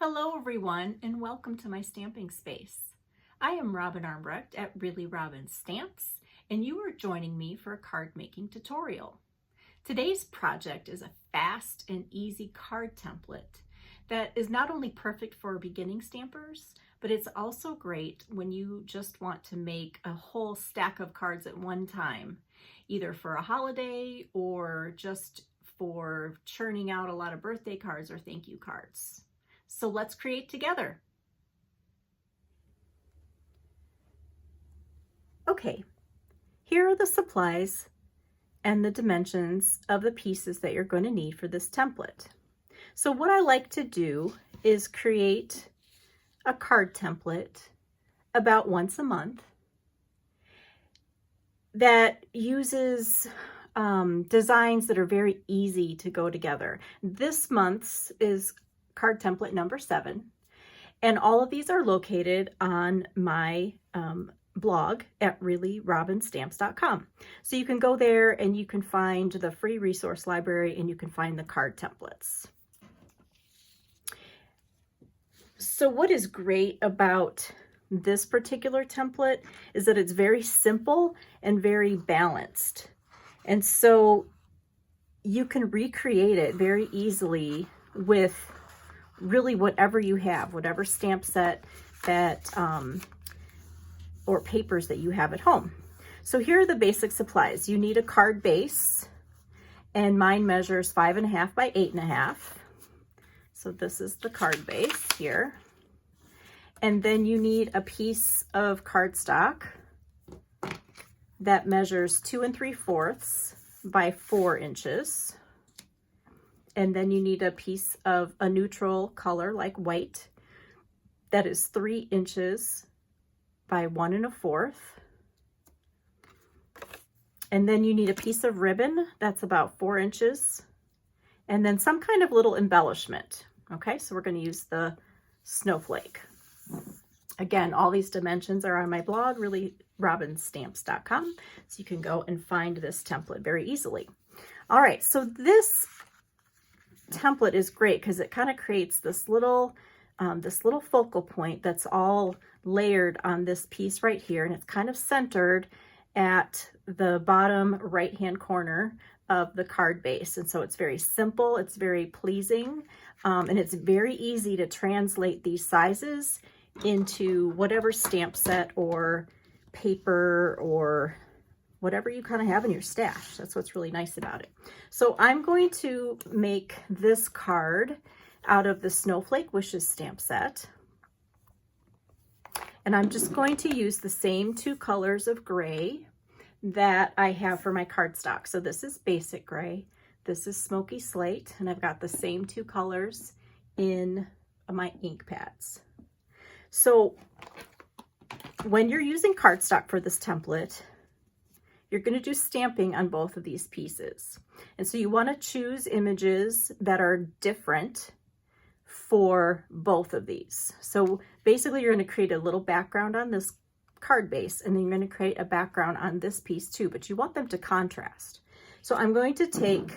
Hello everyone and welcome to my stamping space. I am Robin Armbrecht at Really Robin Stamps and you are joining me for a card making tutorial. Today's project is a fast and easy card template that is not only perfect for beginning stampers, but it's also great when you just want to make a whole stack of cards at one time, either for a holiday or just for churning out a lot of birthday cards or thank you cards. So let's create together. Okay, here are the supplies and the dimensions of the pieces that you're going to need for this template. So what I like to do is create a card template about once a month that uses designs that are very easy to go together. This month's is card template number 7, and all of these are located on my blog at reallyrobinstamps.com. So you can go there and you can find the free resource library and you can find the card templates. So what is great about this particular template is that it's very simple and very balanced. And so you can recreate it very easily with really whatever you have, whatever stamp set that or papers that you have at home. So here are the basic supplies. You need a card base, and mine measures 5.5 by 8.5. So this is the card base here. And then you need a piece of cardstock that measures 2 3/4 by 4 inches. And then you need a piece of a neutral color like white that is 3 inches by 1 1/4. And then you need a piece of ribbon that's about 4 inches. And then some kind of little embellishment. Okay, so we're going to use the snowflake. Again, all these dimensions are on my blog, reallyrobinstamps.com. So you can go and find this template very easily. All right, so this template is great because it kind of creates this little focal point that's all layered on this piece right here, and it's kind of centered at the bottom right hand corner of the card base. And so it's very simple, it's very pleasing, and it's very easy to translate these sizes into whatever stamp set or paper or whatever you kind of have in your stash. That's what's really nice about it. So I'm going to make this card out of the Snowflake Wishes stamp set. And I'm just going to use the same 2 colors of gray that I have for my cardstock. So this is basic gray, this is smoky slate, and I've got the same 2 colors in my ink pads. So when you're using cardstock for this template, you're going to do stamping on both of these pieces. And so you want to choose images that are different for both of these. So basically you're going to create a little background on this card base, and then you're going to create a background on this piece too, but you want them to contrast. So I'm going to take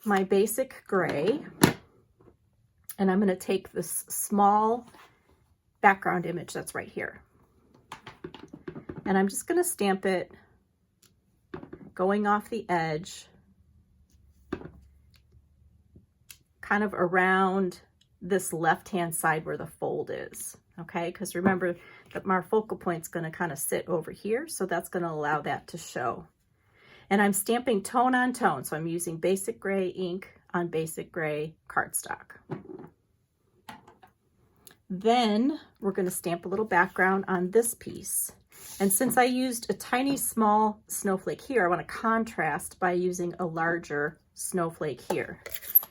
my basic gray, and I'm going to take this small background image that's right here. And I'm just going to stamp it going off the edge, kind of around this left-hand side where the fold is, okay? Because remember that my focal point's going to kind of sit over here, so that's going to allow that to show. And I'm stamping tone on tone, so I'm using basic gray ink on basic gray cardstock. Then we're going to stamp a little background on this piece. And since I used a tiny small snowflake here, I want to contrast by using a larger snowflake here.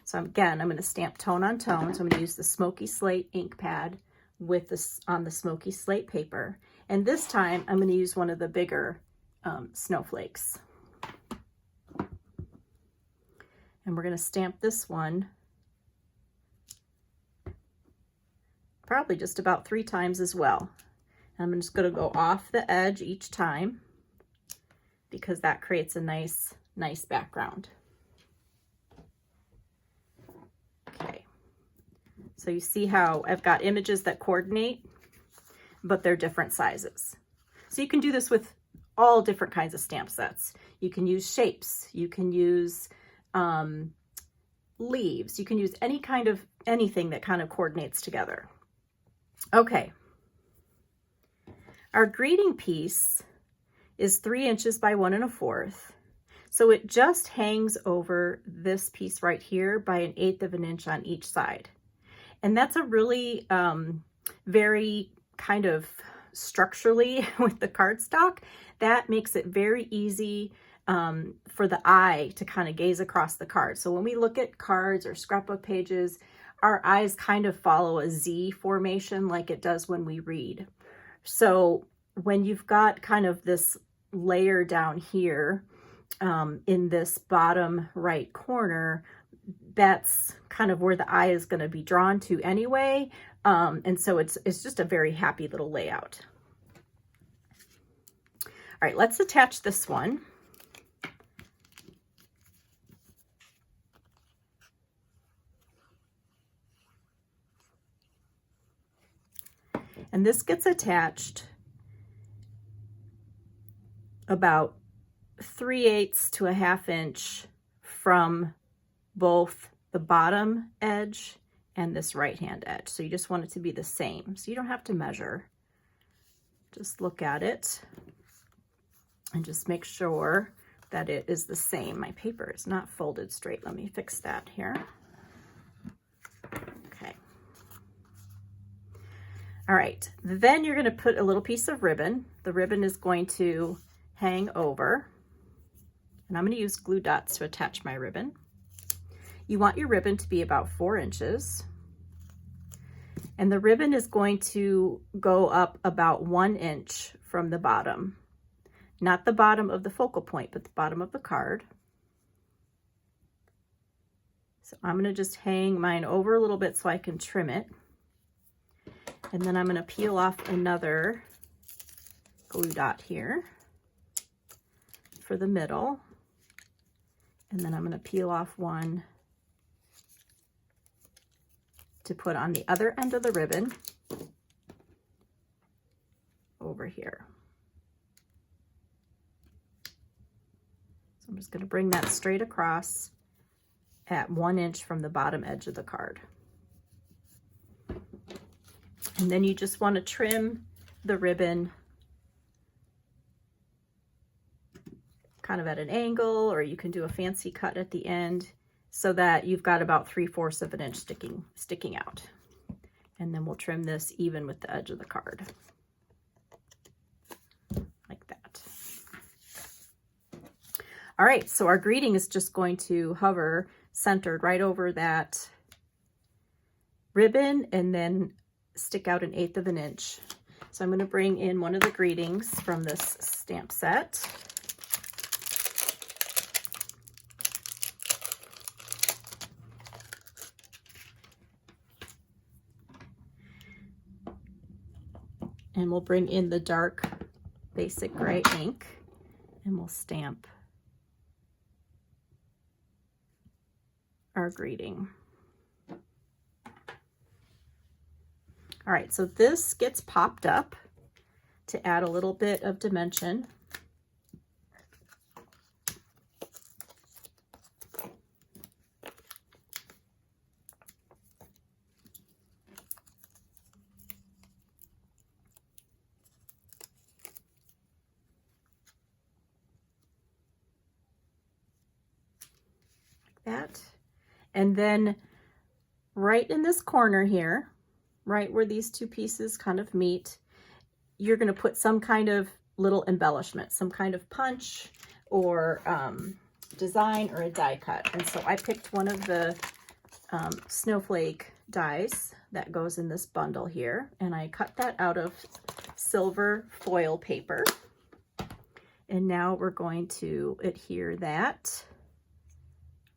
So again, I'm going to stamp tone on tone. So I'm going to use the smoky slate ink pad with this on the smoky slate paper. And this time I'm going to use one of the bigger snowflakes. And we're going to stamp this one probably just about 3 times as well. I'm just going to go off the edge each time because that creates a nice background. Okay, So you see how I've got images that coordinate, but they're different sizes. So you can do this with all different kinds of stamp sets. You can use shapes, you can use leaves, you can use anything that kind of coordinates together. Okay. Our greeting piece is 3 inches by 1 1/4. So it just hangs over this piece right here by 1/8 of an inch on each side. And that's a really very kind of structurally with the cardstock, that makes it very easy for the eye to kind of gaze across the card. So when we look at cards or scrapbook pages, our eyes kind of follow a Z formation like it does when we read. So when you've got kind of this layer down here in this bottom right corner, that's kind of where the eye is going to be drawn to anyway. And so it's just a very happy little layout. All right, let's attach this one. And this gets attached about 3/8 to 1/2 inch from both the bottom edge and this right hand edge. So you just want it to be the same. So you don't have to measure. Just look at it and just make sure that it is the same. My paper is not folded straight. Let me fix that here. Okay. All right, then you're going to put a little piece of ribbon. The ribbon is going to hang over, and I'm going to use glue dots to attach my ribbon. You want your ribbon to be about 4 inches, and the ribbon is going to go up about 1 inch from the bottom, not the bottom of the focal point, but the bottom of the card. So I'm going to just hang mine over a little bit so I can trim it. And then I'm going to peel off another glue dot here for the middle. And then I'm going to peel off one to put on the other end of the ribbon over here. So I'm just going to bring that straight across at 1 inch from the bottom edge of the card. And then you just want to trim the ribbon kind of at an angle, or you can do a fancy cut at the end so that you've got about 3/4 of an inch sticking out. And then we'll trim this even with the edge of the card, like that. All right, so our greeting is just going to hover centered right over that ribbon and then stick out 1/8 of an inch. So I'm going to bring in one of the greetings from this stamp set. And we'll bring in the dark basic gray ink and we'll stamp our greeting. All right, so this gets popped up to add a little bit of dimension. Like that. And then right in this corner here, right where these two pieces kind of meet, you're going to put some kind of little embellishment, some kind of punch or design or a die cut. And so I picked one of the snowflake dies that goes in this bundle here, and I cut that out of silver foil paper. And now we're going to adhere that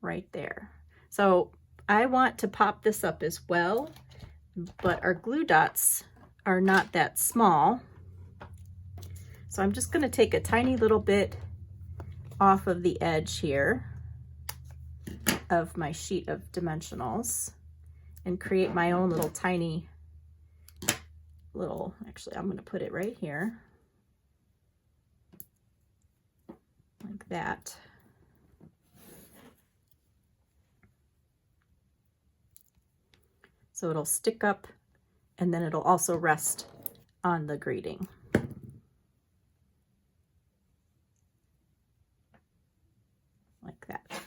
right there. So I want to pop this up as well, but our glue dots are not that small. So I'm just going to take a tiny little bit off of the edge here of my sheet of dimensionals, and create my own little tiny actually I'm going to put it right here like that. So it'll stick up and then it'll also rest on the greeting. Like that.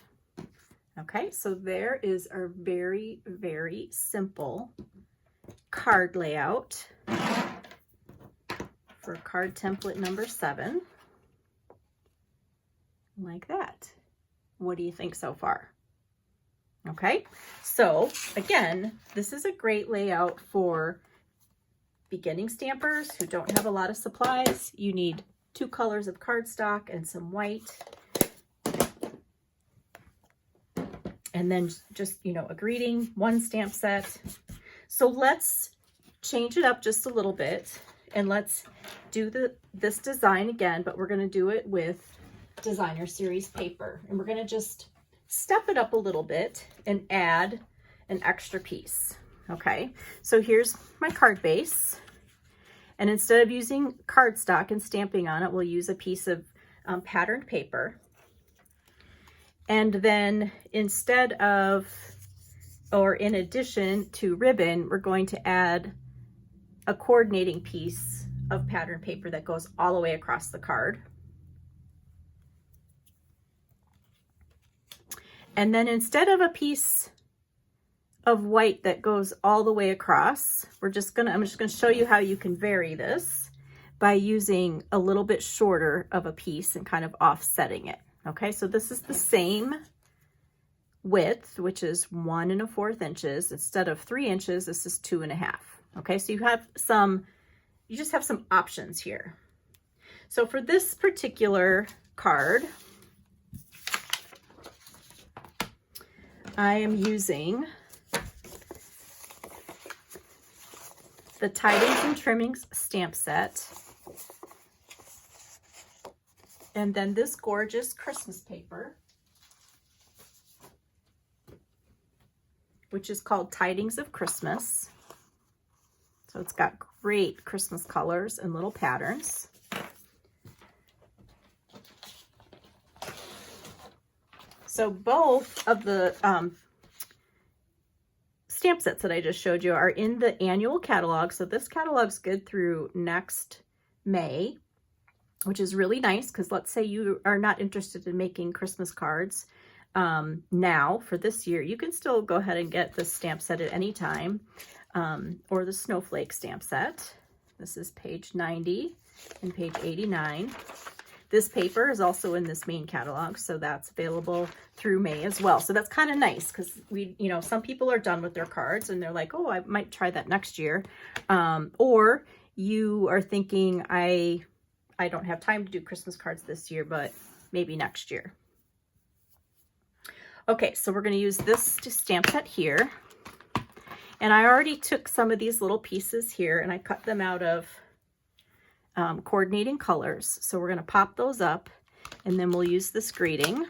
Okay, so there is our very, very simple card layout for card template number 7. Like that. What do you think so far? Okay, so again, this is a great layout for beginning stampers who don't have a lot of supplies. You need 2 colors of cardstock and some white. And then just, you know, a greeting, 1 stamp set. So let's change it up just a little bit and let's do this design again, but we're going to do it with designer series paper. And we're going to just step it up a little bit and add an extra piece. Okay, so here's my card base. And instead of using cardstock and stamping on it, we'll use a piece of patterned paper. And then instead of, or in addition to ribbon, we're going to add a coordinating piece of patterned paper that goes all the way across the card. And then instead of a piece of white that goes all the way across, I'm just gonna show you how you can vary this by using a little bit shorter of a piece and kind of offsetting it. Okay, so this is the same width, which is 1 1/4 inches. Instead of 3 inches, this is 2 1/2. Okay, so you just have some options here. So for this particular card, I am using the Tidings and Trimmings stamp set. And then this gorgeous Christmas paper, which is called Tidings of Christmas. So it's got great Christmas colors and little patterns. So both of the stamp sets that I just showed you are in the annual catalog. So this catalog's good through next May, which is really nice because let's say you are not interested in making Christmas cards now for this year, you can still go ahead and get this stamp set at any time, or the snowflake stamp set. This is page 90 and page 89. This paper is also in this main catalog, so that's available through May as well. So that's kind of nice because some people are done with their cards and they're like, oh, I might try that next year. Or you are thinking, I don't have time to do Christmas cards this year, but maybe next year. Okay, so we're going to use this stamp set here. And I already took some of these little pieces here and I cut them out of coordinating colors. So we're going to pop those up and then we'll use this greeting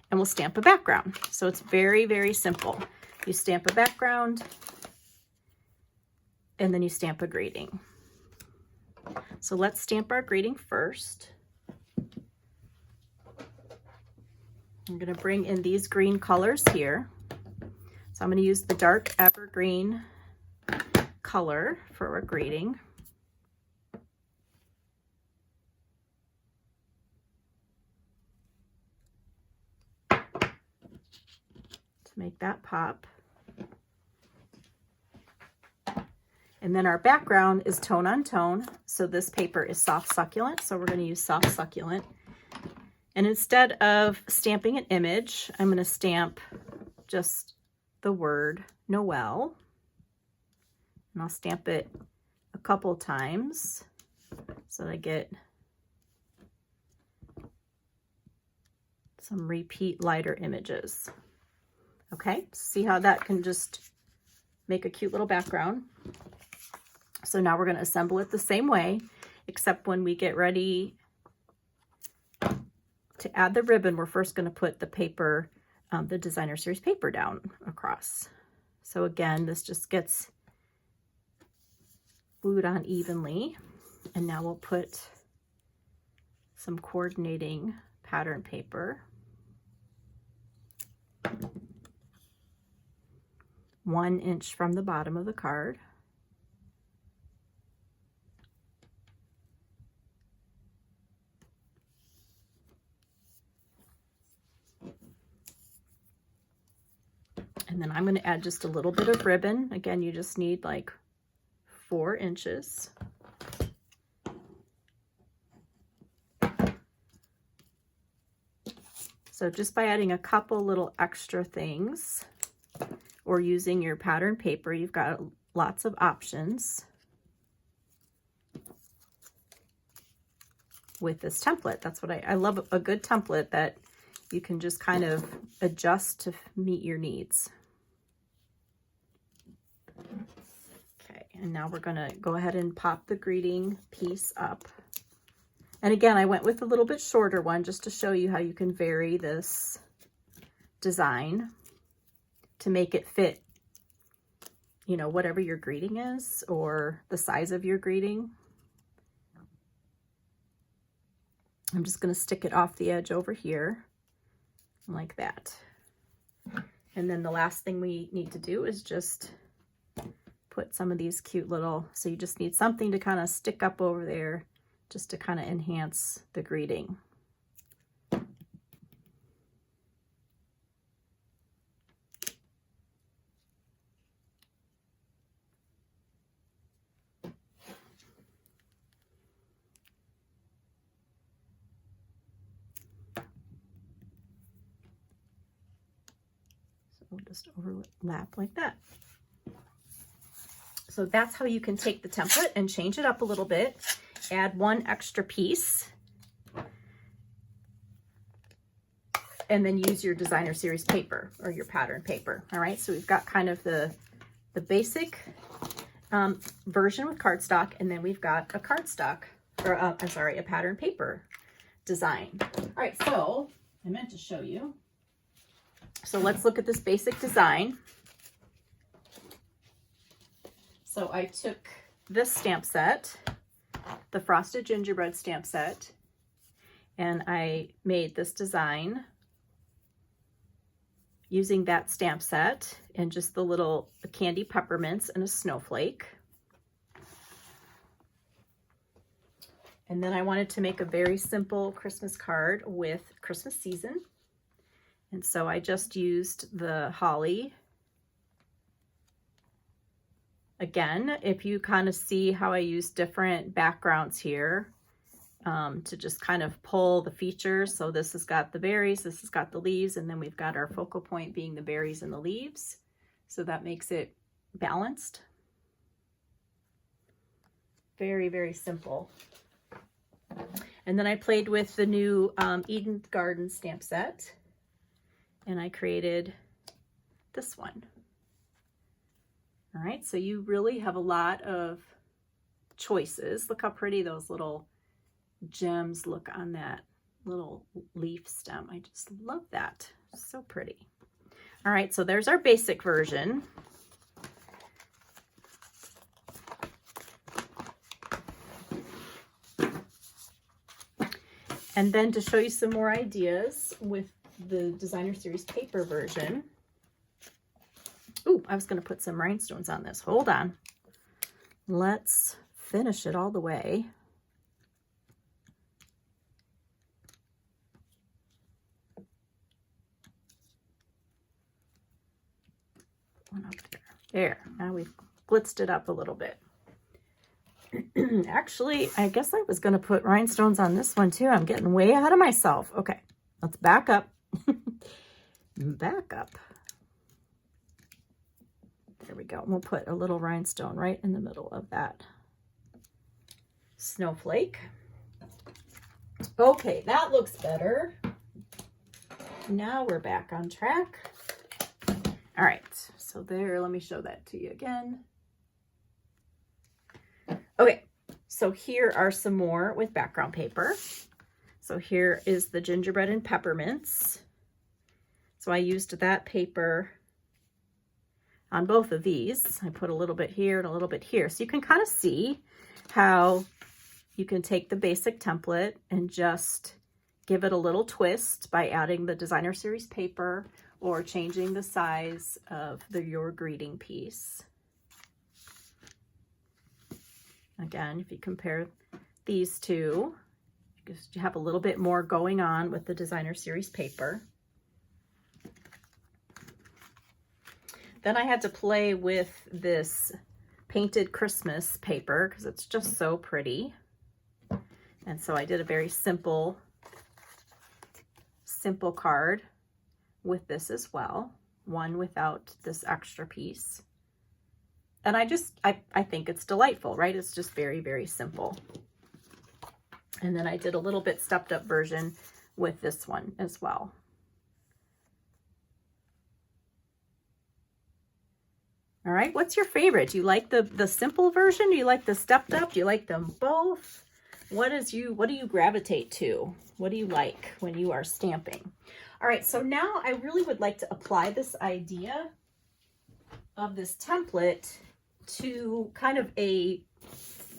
and we'll stamp a background. So it's very, very simple. You stamp a background and then you stamp a greeting. So let's stamp our greeting first. I'm going to bring in these green colors here. So I'm going to use the dark evergreen color for our greeting. To make that pop. And then our background is tone on tone. So this paper is soft succulent. So we're going to use soft succulent. And instead of stamping an image, I'm going to stamp just the word Noel. And I'll stamp it a couple times so that I get some repeat lighter images. Okay, see how that can just make a cute little background. So now we're going to assemble it the same way, except when we get ready to add the ribbon, we're first going to put the paper, the designer series paper down across. So again, this just gets glued on evenly. And now we'll put some coordinating pattern paper. 1 inch from the bottom of the card. And then I'm going to add just a little bit of ribbon. Again, you just need like 4 inches. So just by adding a couple little extra things or using your pattern paper, you've got lots of options with this template. That's what I love, a good template that you can just kind of adjust to meet your needs. Okay, and now we're gonna go ahead and pop the greeting piece up. And again, I went with a little bit shorter one just to show you how you can vary this design to make it fit, you know, whatever your greeting is or the size of your greeting. I'm just going to stick it off the edge over here like that. And then the last thing we need to do is just put some of these cute little, so you just need something to kind of stick up over there just to kind of enhance the greeting. So we'll just overlap like that. So that's how you can take the template and change it up a little bit. Add 1 extra piece, and then use your designer series paper or your pattern paper. All right, so we've got kind of the basic version with cardstock, and then we've got a cardstock, or I'm sorry, a pattern paper design. All right, so I meant to show you. So let's look at this basic design. So I took this stamp set, the frosted gingerbread stamp set, and I made this design using that stamp set and just the little candy peppermints and a snowflake. And then I wanted to make a very simple Christmas card with Christmas season. And so I just used the holly. Again, if you kind of see how I use different backgrounds here to just kind of pull the features. So this has got the berries, this has got the leaves, and then we've got our focal point being the berries and the leaves. So that makes it balanced. Very, very simple. And then I played with the new Eden Garden stamp set, and I created this one. All right, so you really have a lot of choices. Look how pretty those little gems look on that little leaf stem. I just love that. So pretty. All right, so there's our basic version. And then to show you some more ideas with the designer series paper version. Ooh, I was going to put some rhinestones on this. Hold on. Let's finish it all the way. One up there. There. Now we've blitzed it up a little bit. Actually, I guess I was going to put rhinestones on this one too. I'm getting way ahead of myself. Okay, let's back up. Back up. There we go. We'll put a little rhinestone right in the middle of that snowflake. Okay, that looks better. Now we're back on track. All right, so there, let me show that to you again. Okay, so here are some more with background paper. So here is the gingerbread and peppermints. So I used that paper on both of these. I put a little bit here and a little bit here. So you can kind of see how you can take the basic template and just give it a little twist by adding the designer series paper or changing the size of your greeting piece. Again, if you compare these two, you have a little bit more going on with the designer series paper. Then I had to play with this painted Christmas paper because it's just so pretty. And so I did a very simple card with this as well, one without this extra piece. And I think it's delightful, right? It's just very, very simple. And then I did a little bit stepped up version with this one as well. All right, what's your favorite? Do you like the simple version? Do you like the stepped up? Do you like them both? What do you gravitate to? What do you like when you are stamping? All right, so now I really would like to apply this idea of this template to kind of a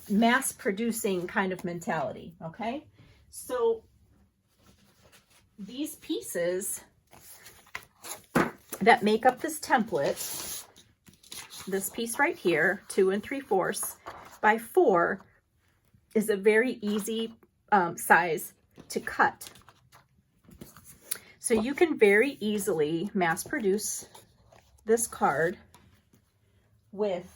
mass producing kind of mentality, okay? So these pieces that make up this template, this piece right here, 2 3/4 by 4, is a very easy size to cut. So you can very easily mass produce this card with,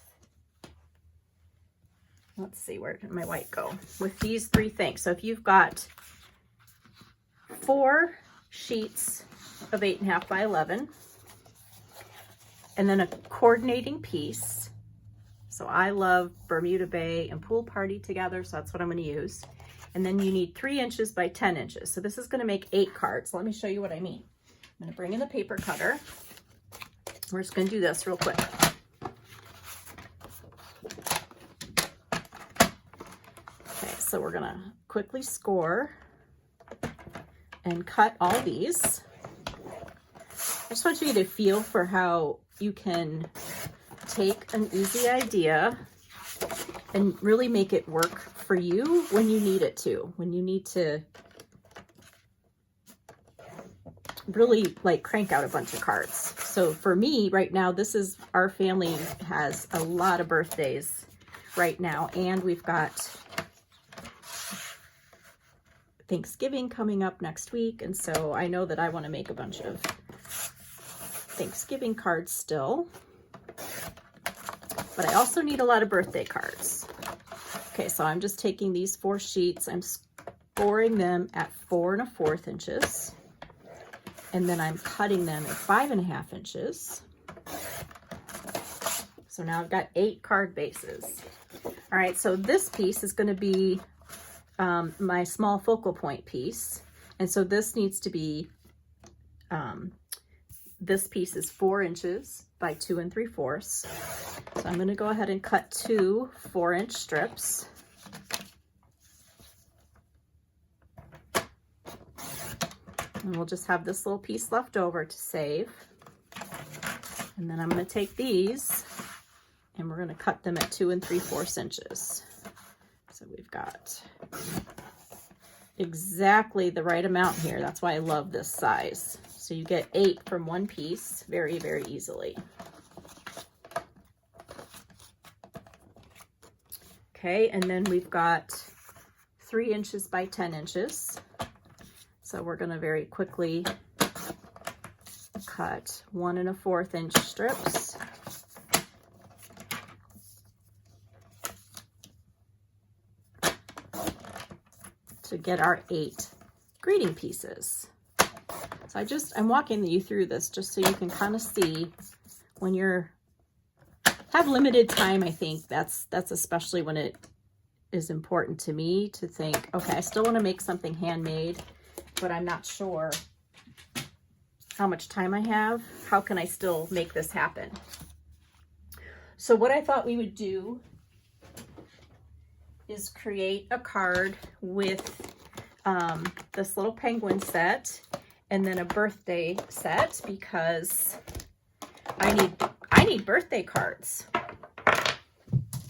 let's see, where did my white go? With these 3 things. So if you've got 4 sheets of 8.5 by 11, and then a coordinating piece. So I love Bermuda Bay and Pool Party together, so that's what I'm going to use. And then you need 3 inches by 10 inches. So this is going to make 8 cards. Let me show you what I mean. I'm going to bring in the paper cutter. We're just going to do this real quick. Okay, so we're going to quickly score and cut all these. I just want you to get a feel for how you can take an easy idea and really make it work for you when you need it to, when you need to really like crank out a bunch of cards. So for me right now, our family has a lot of birthdays right now, and we've got Thanksgiving coming up next week. And so I know that I want to make a bunch of Thanksgiving cards still, but I also need a lot of birthday cards. Okay, so I'm just taking these 4 sheets, I'm scoring them at 4 1/4 inches, and then I'm cutting them at 5 1/2 inches. So now I've got 8 card bases. All right, so this piece is going to be my small focal point piece, and so this needs to be this piece is 4 inches by 2 3/4. So I'm going to go ahead and cut 2 4-inch strips. And we'll just have this little piece left over to save. And then I'm going to take these and we're going to cut them at 2 3/4 inches. So we've got exactly the right amount here. That's why I love this size. So you get 8 from one piece very, very easily. Okay, and then we've got 3 inches by 10 inches. So we're going to very quickly cut 1 1/4 inch strips. To get our 8 greeting pieces. So I'm walking you through this just so you can kind of see when have limited time. I think that's especially when it is important to me to think, okay, I still want to make something handmade, but I'm not sure how much time I have. How can I still make this happen? So what I thought we would do is create a card with this little penguin set and then a birthday set, because I need birthday cards.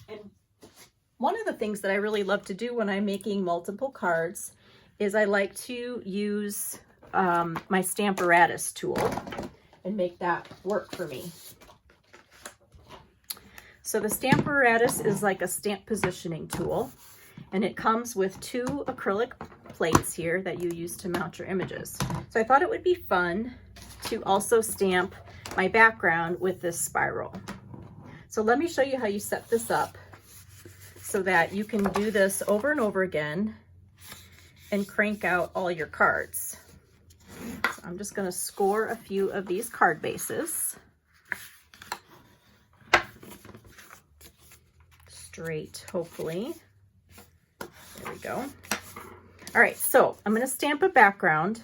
And one of the things that I really love to do when I'm making multiple cards is I like to use my Stamparatus tool and make that work for me. So the Stamparatus is like a stamp positioning tool, and it comes with 2 acrylic plates here that you use to mount your images. So I thought it would be fun to also stamp my background with this spiral. So let me show you how you set this up so that you can do this over and over again and crank out all your cards. So I'm just going to score a few of these card bases. Straight, hopefully. There we go. All right, so I'm going to stamp a background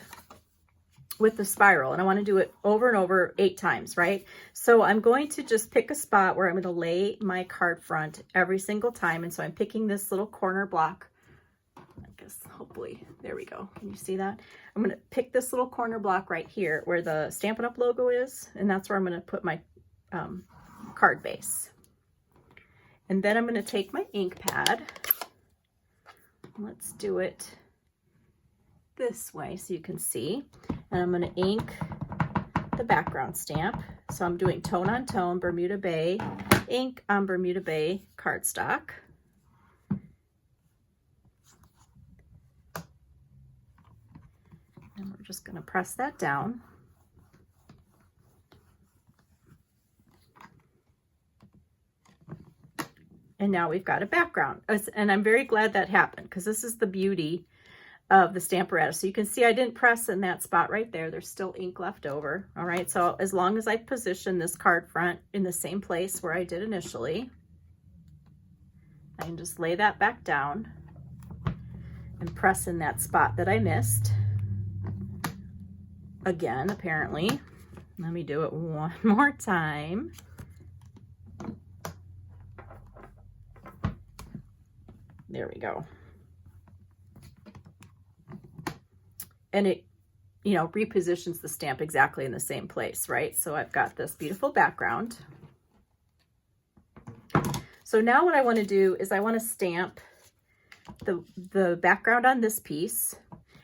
with the spiral, and I want to do it over and over 8 times, right? So I'm going to just pick a spot where I'm going to lay my card front every single time. And so I'm picking this little corner block. I guess hopefully, there we go. Can you see that? I'm going to pick this little corner block right here where the Stampin' Up! Logo is, and that's where I'm going to put my card base. And then I'm going to take my ink pad. Let's do it this way so you can see. And I'm going to ink the background stamp. So I'm doing tone on tone, Bermuda Bay, ink on Bermuda Bay cardstock. And we're just going to press that down. And now we've got a background. And I'm very glad that happened, because this is the beauty of the Stamparatus. So you can see I didn't press in that spot right there. There's still ink left over. All right, so as long as I position this card front in the same place where I did initially, I can just lay that back down and press in that spot that I missed. Again, apparently. Let me do it one more time. There we go. And it, you know, repositions the stamp exactly in the same place, right? So I've got this beautiful background. So now what I want to do is I want to stamp the background on this piece,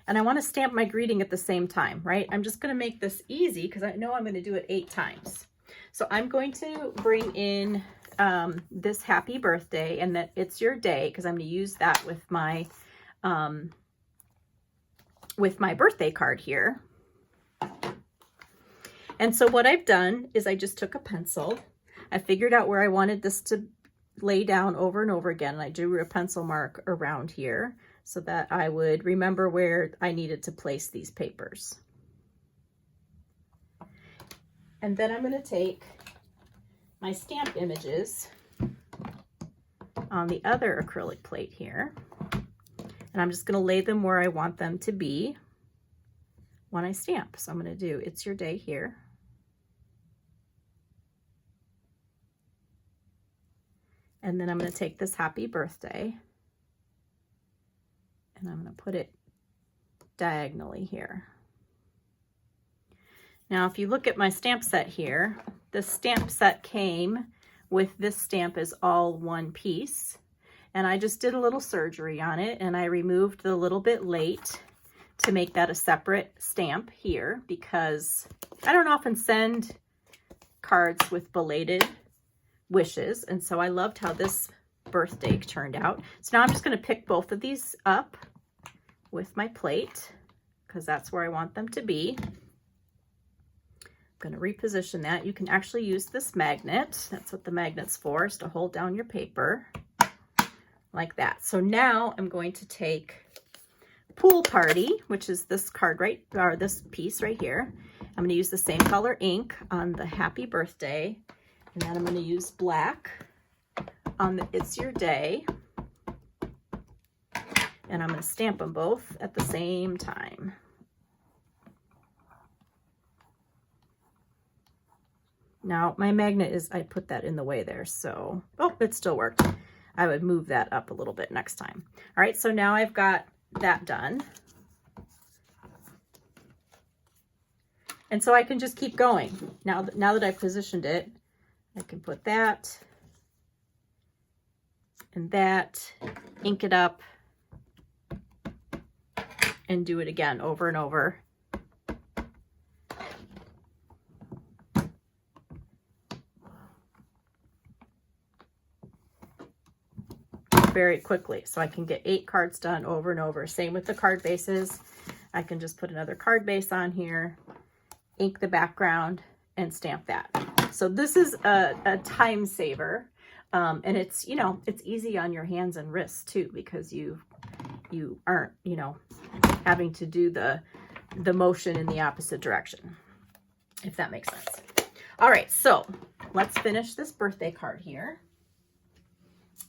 and I want to stamp my greeting at the same time, right? I'm just going to make this easy because I know I'm going to do it 8 times. So I'm going to bring in this happy birthday, and that it's your day, because I'm going to use that with my birthday card here. And so what I've done is I just took a pencil. I figured out where I wanted this to lay down over and over again, and I drew a pencil mark around here so that I would remember where I needed to place these papers. And then I'm going to take my stamp images on the other acrylic plate here, and I'm just going to lay them where I want them to be when I stamp. So I'm going to do It's Your Day here. And then I'm going to take this happy birthday and I'm going to put it diagonally here. Now, if you look at my stamp set here, the stamp set came with this stamp as all one piece. And I just did a little surgery on it, and I removed the little bit late to make that a separate stamp here, because I don't often send cards with belated wishes. And so I loved how this birthday turned out. So now I'm just going to pick both of these up with my plate, because that's where I want them to be. I'm going to reposition that. You can actually use this magnet. That's what the magnet's for, is to hold down your paper like that. So now I'm going to take Pool Party, which is this card right, or this piece right here. I'm going to use the same color ink on the happy birthday, and then I'm going to use black on the It's Your Day, and I'm going to stamp them both at the same time. Now my magnet is, I put that in the way there, so, oh, it still worked. I would move that up a little bit next time. All right, so now I've got that done. And so I can just keep going. Now that I've positioned it, I can put that and that, ink it up, and do it again over and over. Very quickly, so I can get 8 cards done over and over. Same with the card bases. I can just put another card base on here, ink the background, and stamp that. So this is a time saver, and it's, you know, it's easy on your hands and wrists too, because you aren't, you know, having to do the motion in the opposite direction, if that makes sense. All right, so let's finish this birthday card here.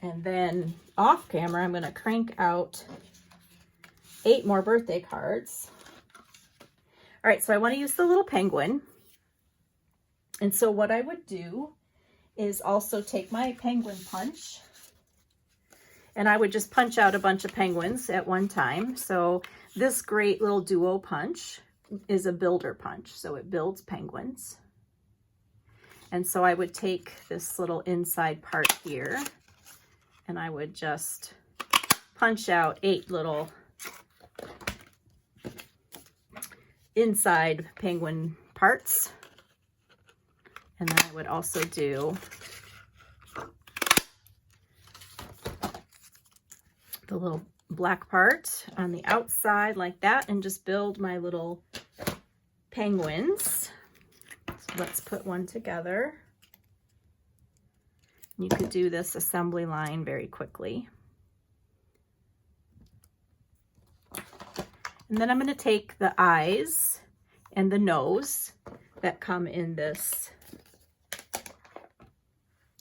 And then off camera, I'm going to crank out 8 more birthday cards. All right, so I want to use the little penguin. And so what I would do is also take my penguin punch, and I would just punch out a bunch of penguins at one time. So this great little duo punch is a builder punch, so it builds penguins. And so I would take this little inside part here, and I would just punch out 8 little inside penguin parts. And then I would also do the little black part on the outside like that, and just build my little penguins. So let's put one together. You could do this assembly line very quickly. And then I'm going to take the eyes and the nose that come in this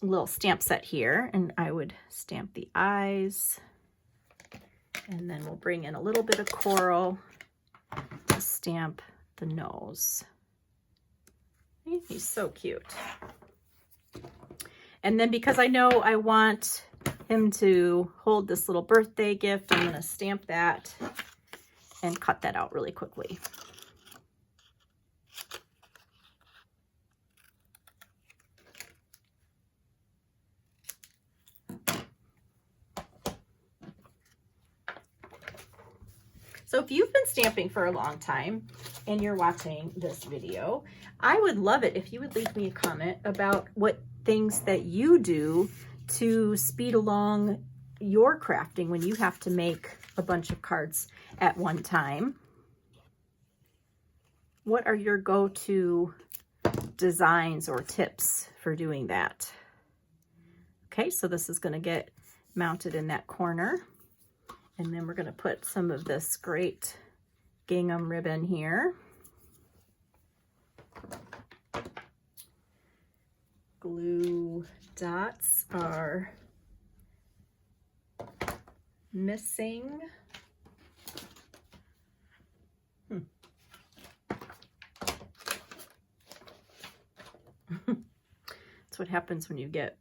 little stamp set here, and I would stamp the eyes, and then we'll bring in a little bit of coral to stamp the nose. He's so cute. And then because I know I want him to hold this little birthday gift, I'm going to stamp that and cut that out really quickly. So if you've been stamping for a long time and you're watching this video, I would love it if you would leave me a comment about what things that you do to speed along your crafting when you have to make a bunch of cards at one time. What are your go-to designs or tips for doing that? Okay, so this is going to get mounted in that corner. And then we're going to put some of this great gingham ribbon here. Glue dots are missing. That's what happens when you get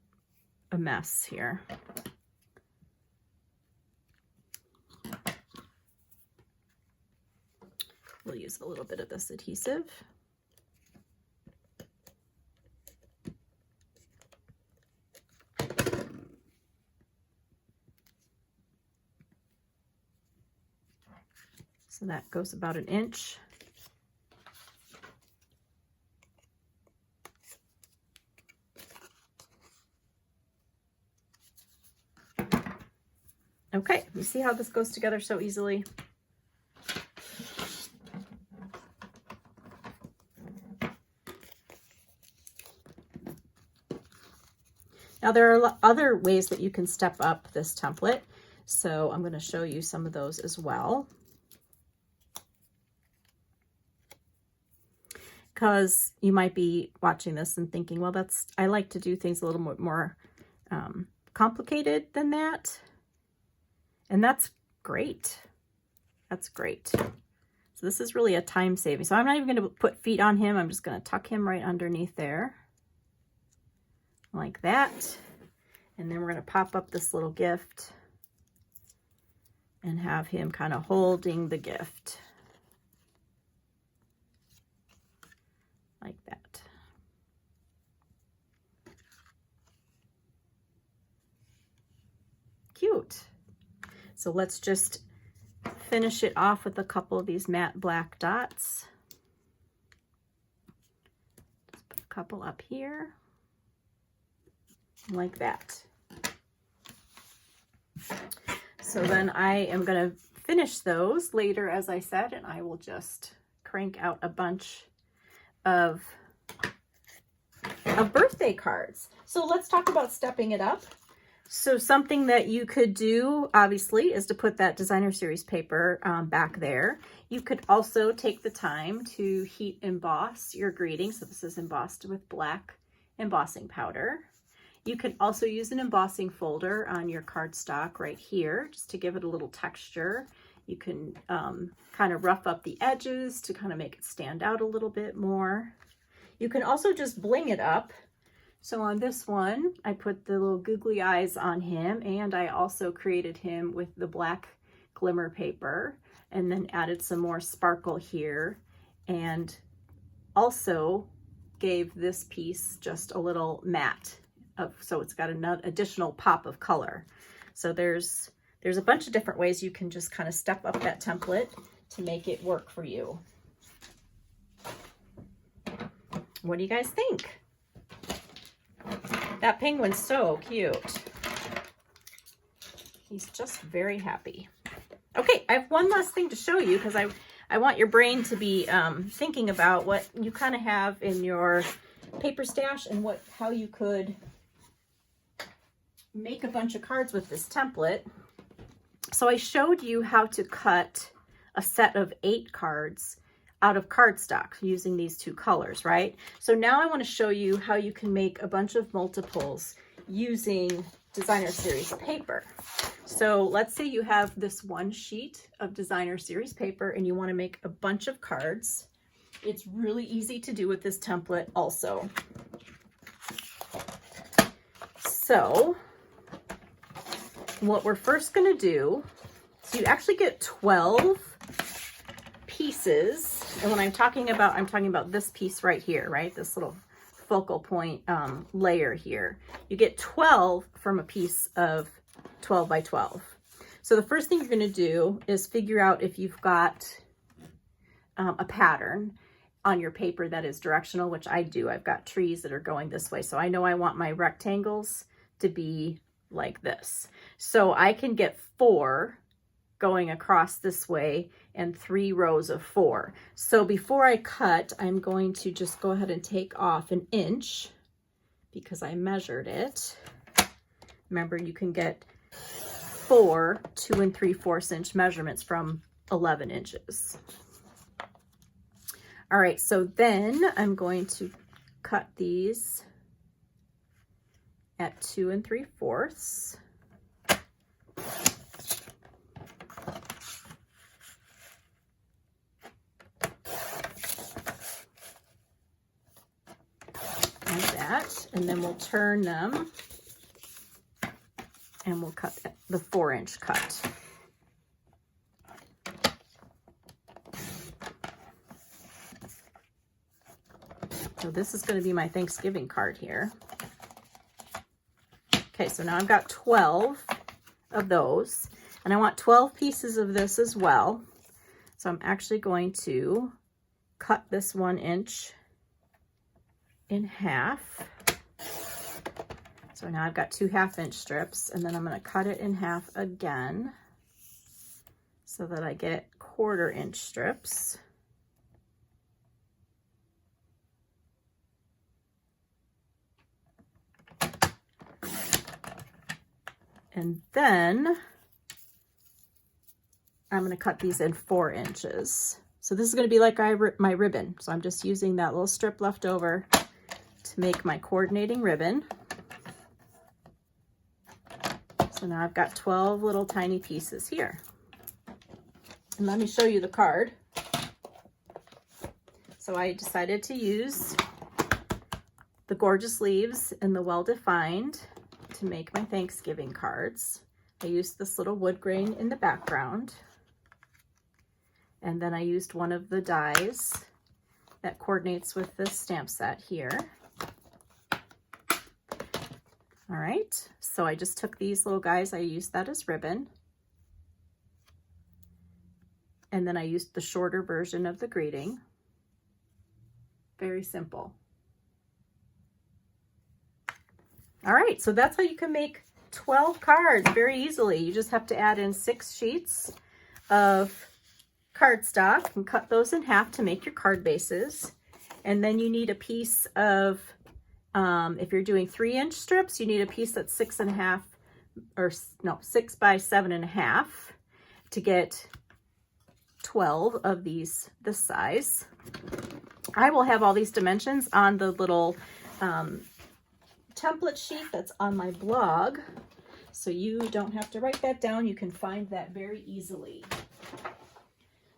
a mess here. We'll use a little bit of this adhesive. So that goes about 1 inch. Okay, you see how this goes together so easily? Now there are other ways that you can step up this template, so I'm going to show you some of those as well. Because you might be watching this and thinking, well, I like to do things a little more complicated than that. And that's great. That's great. So this is really a time saving. So I'm not even going to put feet on him. I'm just going to tuck him right underneath there. Like that. And then we're going to pop up this little gift and have him kind of holding the gift. Like that. cute. So let's just finish it off with a couple of these matte black dots. Just put a couple up here, like that. So then I am going to finish those later, as I said, and I will just crank out a bunch of birthday cards. So let's talk about stepping it up. So something that you could do, obviously, is to put that designer series paper back there. You could also take the time to heat emboss your greeting. So this is embossed with black embossing powder. You can also use an embossing folder on your cardstock right here, just to give it a little texture. You can kind of rough up the edges to kind of make it stand out a little bit more. You can also just bling it up. So on this one, I put the little googly eyes on him, and I also created him with the black glimmer paper, and then added some more sparkle here, and also gave this piece just a little matte. So it's got an additional pop of color. So there's a bunch of different ways you can just kind of step up that template to make it work for you. What do you guys think? That penguin's so cute. He's just very happy. Okay, I have one last thing to show you, because I want your brain to be thinking about what you kind of have in your paper stash and how you could make a bunch of cards with this template. So I showed you how to cut a set of 8 cards out of cardstock using these 2 colors, right? So now I want to show you how you can make a bunch of multiples using designer series paper. So let's say you have this one sheet of designer series paper and you want to make a bunch of cards. It's really easy to do with this template also. So what we're first going to do, so you actually get 12 pieces. And when I'm talking about this piece right here, right? This little focal point layer here. You get 12 from a piece of 12 by 12. So the first thing you're going to do is figure out if you've got a pattern on your paper that is directional, which I do. I've got trees that are going this way. So I know I want my rectangles to be like this. So I can get 4 going across this way and 3 rows of 4. So before I cut, I'm going to just go ahead and take off 1 inch because I measured it. Remember, you can get 4 2 3/4 inch measurements from 11 inches. All right, so then I'm going to cut these at 2 3/4. Like that, and then we'll turn them and we'll cut the 4-inch cut. So this is going to be my Thanksgiving card here. Okay, so now I've got 12 of those, and I want 12 pieces of this as well. So I'm actually going to cut this 1 inch in half. So now I've got 2 1/2-inch strips, and then I'm going to cut it in half again so that I get 1/4-inch strips. And then I'm going to cut these in 4 inches. So this is going to be like my ribbon. So I'm just using that little strip left over to make my coordinating ribbon. So now I've got 12 little tiny pieces here. And let me show you the card. So I decided to use the gorgeous leaves and the well-defined to make my Thanksgiving cards. I used this little wood grain in the background. And then I used one of the dies that coordinates with this stamp set here. All right, so I just took these little guys, I used that as ribbon. And then I used the shorter version of the greeting. Very simple. All right, so that's how you can make 12 cards very easily. You just have to add in 6 sheets of cardstock and cut those in half to make your card bases. And then you need a piece of, if you're doing 3-inch strips, you need a piece that's 6 by 7.5 to get 12 of these this size. I will have all these dimensions on the little template sheet that's on my blog, so you don't have to write that down. You can find that very easily.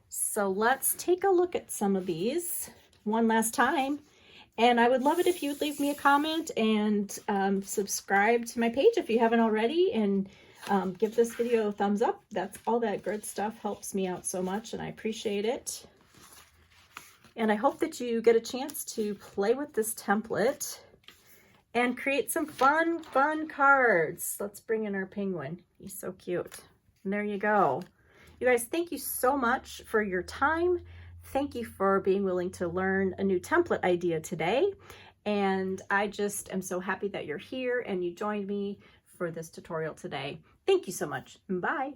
So let's take a look at some of these one last time. And I would love it if you would leave me a comment and subscribe to my page if you haven't already, and give this video a thumbs up. That's all that good stuff helps me out so much, and I appreciate it. And I hope that you get a chance to play with this template and create some fun cards. Let's bring in our penguin. He's so cute. And there you go. You guys, thank you so much for your time. Thank you for being willing to learn a new template idea today. And I just am so happy that you're here and you joined me for this tutorial today. Thank you so much. Bye.